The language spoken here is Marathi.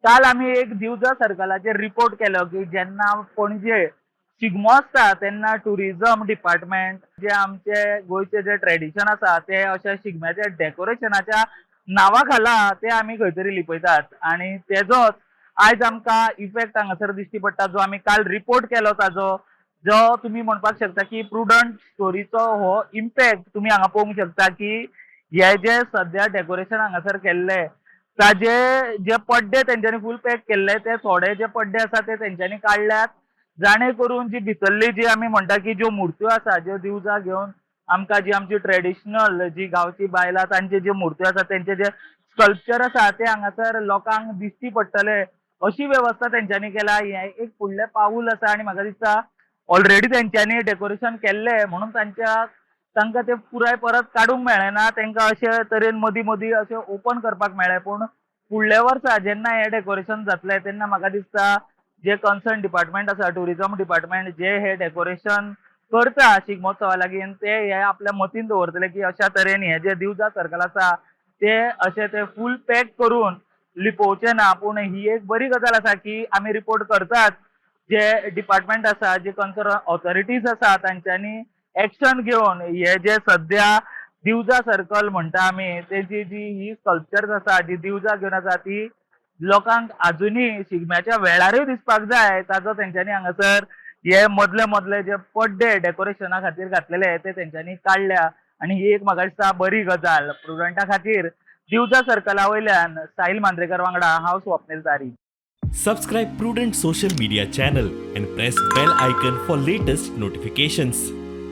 काल आम्ही एक दिवजा सर्कलाचेर रिपोर्ट केलो की जेन्ना पणजे शिगमो आसता तेन्ना टुरिझम डिपार्टमेंट जे आमचे गोंयचे जे ट्रेडिशन आसा ते अशे शिगम्याच्या डेकोरेशनाच्या नांवा खाला ते आमी खंय तरी लिपयतात आनी तेजोच आयज आमकां इफेक्ट हांगासर दिश्टी पडटा जो आमी काल रिपोर्ट केलो ताजो जो तुमी म्हणपाक शकता की प्रुडंट स्टोरीचो हो इम्पॅक्ट तुमी हांगा पळोवंक शकता की हे जे सद्या डेकोरेशन हांगासर केल्ले ताजे जे पड्डे तेंच्यांनी फूल पॅक केल्ले ते थोडे जे पड्डे आसा ते तेंच्यांनी काडल्यात जाणे करून जी भितरली जी आमी म्हणटा की ज्यो मुर्त्यो आसा ज्यो दिवजा घेवन आमकां जी आमची ट्रेडिशनल जी गांवची बायलां तांचे ज्यो मुर्त्यो आसा तेंचे जे स्कल्पचर आसा ते हांगासर लोकांक दिश्टी पडटले अशी वेवस्था तेंच्यांनी केला हें एक फुडलें पाऊल आसा आनी म्हाका दिसता ऑलरेडी तेंच्यांनी डेकोरेशन केल्लें म्हणून तांकां ते पुराय परत काडूंक मेळ्ळें ना तांकां अशे तरेन मदीं मदीं अशें ओपन करपाक मेळ्ळें पूण फुडल्या वर्सा जेन्ना हें डेकोरेशन जातलें तेन्ना म्हाका दिसता जे कन्सर्न डिपार्टमेंट आसा टुरिझम डिपार्टमेंट जे हे डेकोरेशन करता शिगमोत्सवा लागीं ते हे आपल्या मतीन दवरतले की अशा तरेन हे जे दिवजा सर्कल आसा ते अशे ते फूल पॅक करून लिपोवचे ना पूण ही एक बरी गजाल आसा की आमी रिपोर्ट करतात जे डिपार्टमेंट आसा जे कन्सर्न ऑथॉरिटीज आसा तांच्यांनी एक्शन घेवन हे जे सद्या दिवजा सर्कल म्हणटा आमी तेजी जी ही स्कल्पचर्स आसा जी दिवजा घेवन आसा ती लोकांक अजुनूय शिगम्याच्या वेळारूय दिसपाक जाय ताजो तेंच्यांनी हांगासर हे मदले मदले जे पड्डे डेकोरेशना खातीर घातलेले ते तेंच्यांनी काडल्या आनी ही एक म्हाका दिसता बरी गजाल प्रुडंटा खातीर दिवजा सर्कला वयल्यान साहिल मांद्रेकर वांगडा हांव स्वप्नील तारी. Subscribe Prudent social media channel and press bell icon for latest notifications.